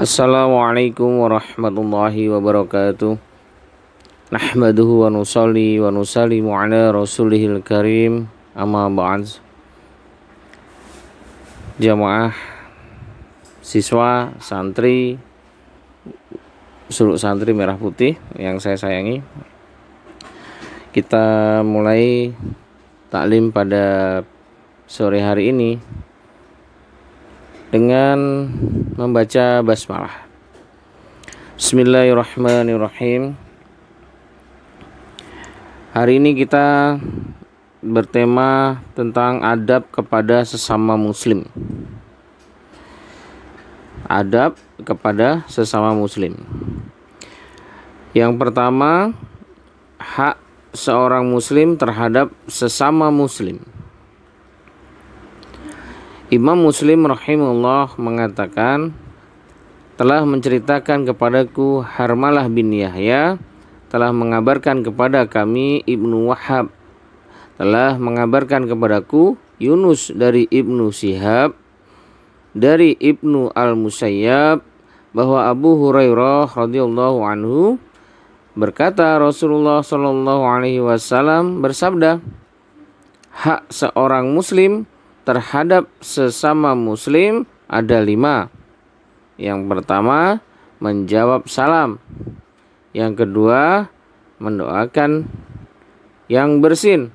Assalamualaikum warahmatullahi wabarakatuh. Nahmaduhu wa nusalli wa nusallimu ala rasulihil karim. Amma ba'd. Jamaah siswa santri Suluk Santri Merah Putih yang saya sayangi, kita mulai taklim pada sore hari ini dengan membaca basmalah. Bismillahirrahmanirrahim. Hari ini kita bertema tentang adab kepada sesama muslim. Adab kepada sesama muslim. Yang pertama, hak seorang muslim terhadap sesama muslim. Imam Muslim rahimahullah mengatakan, telah menceritakan kepadaku Harmalah bin Yahya, telah mengabarkan kepada kami Ibnu Wahab, telah mengabarkan kepadaku Yunus dari Ibnu Shihab, dari Ibnu Al-Musayyab, bahwa Abu Hurairah radhiyallahu anhu berkata, Rasulullah shallallahu alaihi wasallam bersabda, hak seorang muslim terhadap sesama muslim ada 5. Yang pertama, menjawab salam. Yang kedua, mendoakan yang bersin.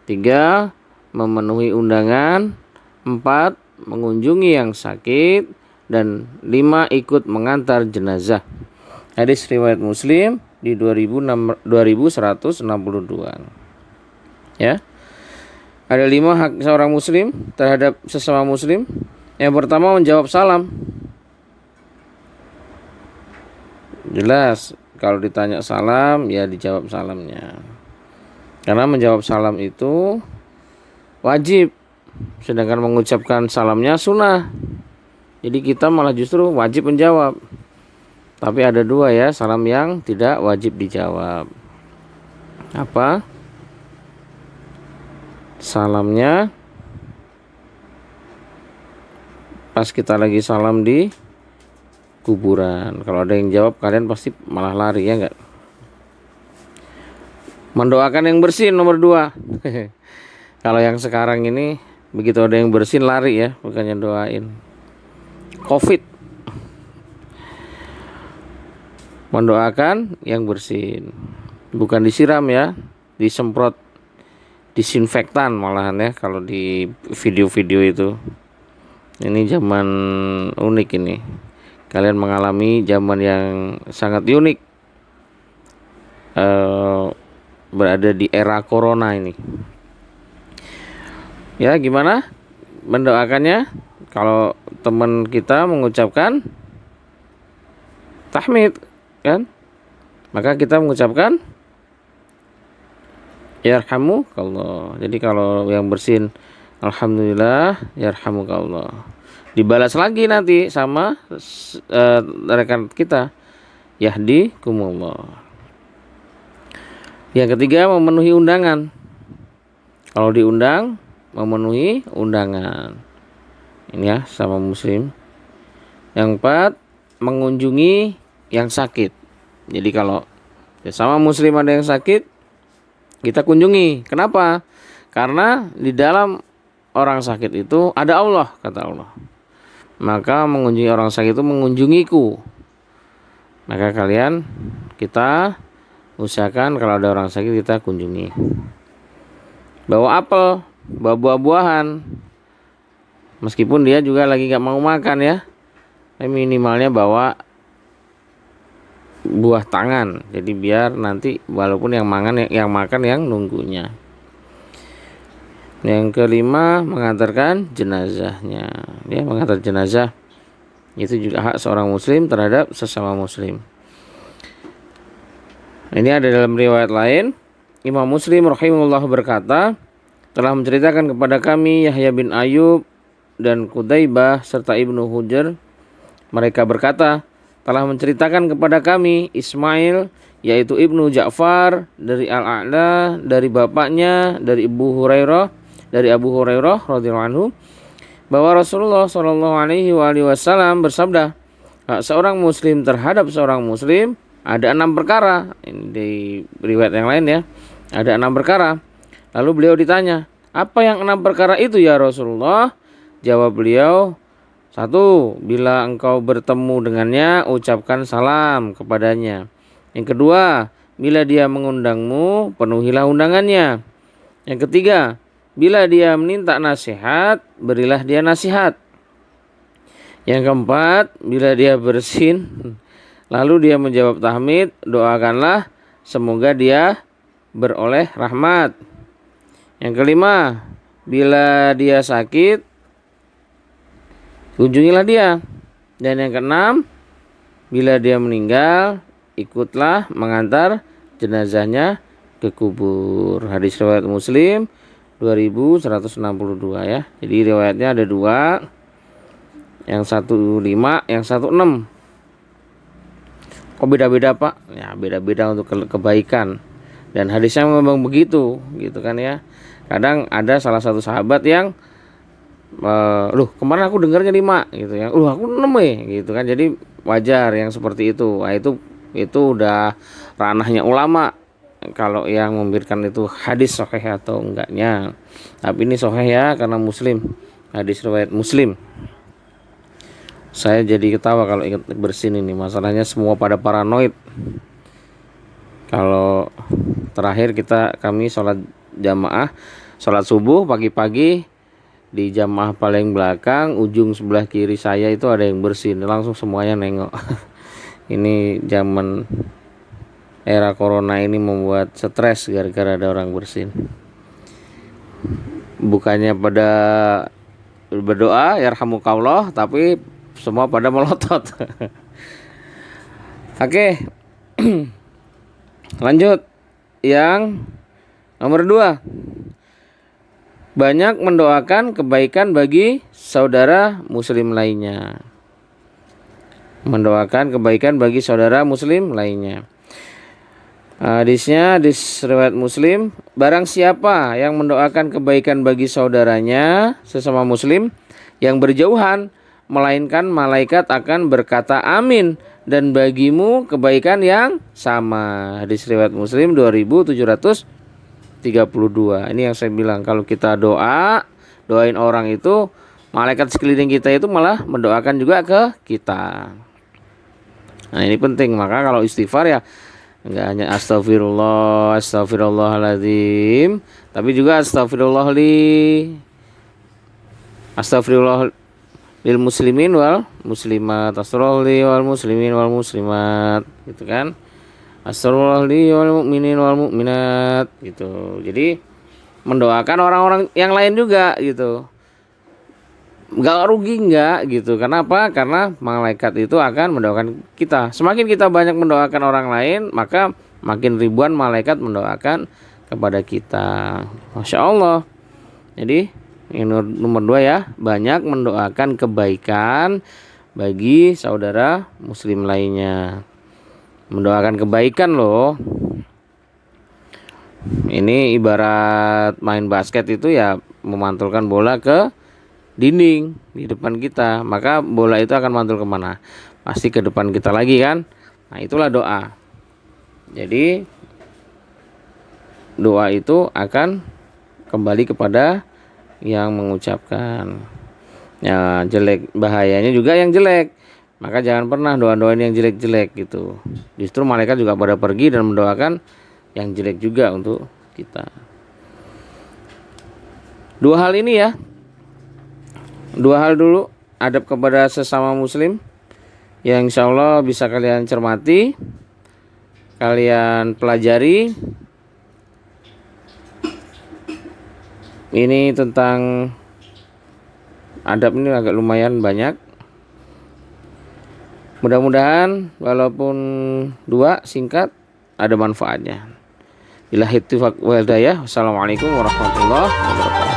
3, memenuhi undangan. 4, mengunjungi yang sakit. Dan 5, ikut mengantar jenazah. Hadis riwayat Muslim di 2162. Ya. Ada 5 hak seorang muslim terhadap sesama muslim. Yang pertama, menjawab salam. Jelas, kalau ditanya salam, ya dijawab salamnya. Karena menjawab salam itu wajib, sedangkan mengucapkan salamnya sunnah. Jadi kita malah justru wajib menjawab. Tapi ada 2 ya, salam yang tidak wajib dijawab. Apa? Salamnya pas kita lagi salam di kuburan. Kalau ada yang jawab, kalian pasti malah lari, ya enggak? Mendoakan yang bersin nomor 2. Kalau yang sekarang ini begitu ada yang bersin lari ya, bukannya doain. Covid. Mendoakan yang bersin. Bukan disiram ya, disemprot disinfektan malahan ya kalau di video-video itu. Ini zaman unik ini. Kalian mengalami zaman yang sangat unik. Berada di era corona ini. Ya, gimana mendoakannya? Kalau teman kita mengucapkan tahmid kan, maka kita mengucapkan yarhamukallah. Jadi kalau yang bersin, alhamdulillah yarhamukallah. Dibalas lagi nanti sama rekan kita, yahdikumullah. Yang ketiga, memenuhi undangan. Kalau diundang, memenuhi undangan. Ini ya, sama muslim. Yang 4, mengunjungi yang sakit. Jadi kalau sama muslim ada yang sakit, kita kunjungi. Kenapa? Karena di dalam orang sakit itu ada Allah, kata Allah. Maka mengunjungi orang sakit itu mengunjungiku. Maka kita usahakan kalau ada orang sakit kita kunjungi. Bawa apel, bawa buah-buahan. Meskipun dia juga lagi gak mau makan ya, tapi minimalnya bawa buah tangan. Jadi biar nanti walaupun yang makan yang nunggunya. Yang kelima, mengantarkan jenazahnya. Ya, mengantar jenazah itu juga hak seorang muslim terhadap sesama muslim. Ini ada dalam riwayat lain. Imam Muslim rahimahullah berkata, telah menceritakan kepada kami Yahya bin Ayub dan Qudaibah serta Ibnu Hujr. Mereka berkata, telah menceritakan kepada kami Ismail, yaitu Ibnu Ja'far dari Al-A'la, dari bapaknya, dari Abu Hurairah radhiyallahu anhu, bahwa Rasulullah shallallahu alaihi wasallam bersabda, hak seorang muslim terhadap seorang muslim ada 6 perkara. Ini di riwayat yang lain ya. Ada 6 perkara. Lalu beliau ditanya, apa yang 6 perkara itu ya Rasulullah? Jawab beliau, 1. Bila engkau bertemu dengannya, ucapkan salam kepadanya. Yang kedua, bila dia mengundangmu, penuhilah undangannya. Yang ketiga, bila dia meminta nasihat, berilah dia nasihat. Yang keempat, bila dia bersin, lalu dia menjawab tahmid, doakanlah semoga dia beroleh rahmat. Yang kelima, bila dia sakit, kunjungilah dia. Dan yang keenam, bila dia meninggal, ikutlah mengantar jenazahnya ke kubur. Hadis riwayat Muslim 2162 ya. Jadi riwayatnya ada 2. Yang 15, yang 16. Kok beda-beda Pak? Ya beda-beda untuk kebaikan. Dan hadisnya memang begitu gitu kan ya. Kadang ada salah satu sahabat yang kemarin aku dengarnya 5 gitu ya. Aku 6 gitu kan. Jadi wajar yang seperti itu. Nah, itu udah ranahnya ulama. Kalau yang memberikan itu hadis sahih atau enggaknya. Tapi ini sahih ya karena Muslim. Hadis riwayat Muslim. Saya jadi ketawa kalau ingat bersin ini. Masalahnya semua pada paranoid. Kalau terakhir kami sholat jamaah, sholat subuh pagi-pagi di jamaah paling belakang, ujung sebelah kiri saya itu ada yang bersin. Langsung semuanya nengok. Ini zaman era corona ini membuat stres gara-gara ada orang bersin. Bukannya pada berdoa yarhamukallah, tapi semua pada melotot. Oke. Lanjut. Yang nomor 2. Banyak mendoakan kebaikan bagi saudara muslim lainnya. Mendoakan kebaikan bagi saudara muslim lainnya. Hadisnya hadis riwayat Muslim, barang siapa yang mendoakan kebaikan bagi saudaranya sesama muslim yang berjauhan, melainkan malaikat akan berkata amin, dan bagimu kebaikan yang sama. Hadis riwayat Muslim 2732. Ini yang saya bilang, kalau kita doain orang itu, malaikat sekeliling kita itu malah mendoakan juga ke kita. Nah ini penting. Maka kalau istighfar ya enggak hanya astagfirullahaladzim, tapi juga astagfirullah lil muslimin wal muslimat, astagfirullah wal muslimin wal muslimat, gitu kan. Astagfirullah wal mu'minin wal mu'minat, gitu. Jadi mendoakan orang-orang yang lain juga gitu. Enggak rugi enggak gitu. Kenapa? Karena malaikat itu akan mendoakan kita. Semakin kita banyak mendoakan orang lain, maka makin ribuan malaikat mendoakan kepada kita. Masya Allah. Jadi ini nomor 2 ya, banyak mendoakan kebaikan bagi saudara muslim lainnya. Mendoakan kebaikan loh. Ini ibarat main basket itu ya, memantulkan bola ke dinding di depan kita, maka bola itu akan mantul kemana? Pasti ke depan kita lagi kan. Nah itulah doa. Jadi doa itu akan kembali kepada yang mengucapkan. Ya jelek, bahayanya juga yang jelek. Maka jangan pernah doain yang jelek-jelek gitu. Justru malaikat juga pada pergi dan mendoakan yang jelek juga untuk kita. 2 hal ini ya. 2 hal dulu, adab kepada sesama muslim yang insya Allah bisa kalian cermati, kalian pelajari. Ini tentang adab ini agak lumayan banyak. Mudah-mudahan walaupun 2 singkat ada manfaatnya. Billahi taufiq wal hidayah. Wassalamualaikum warahmatullahi wabarakatuh.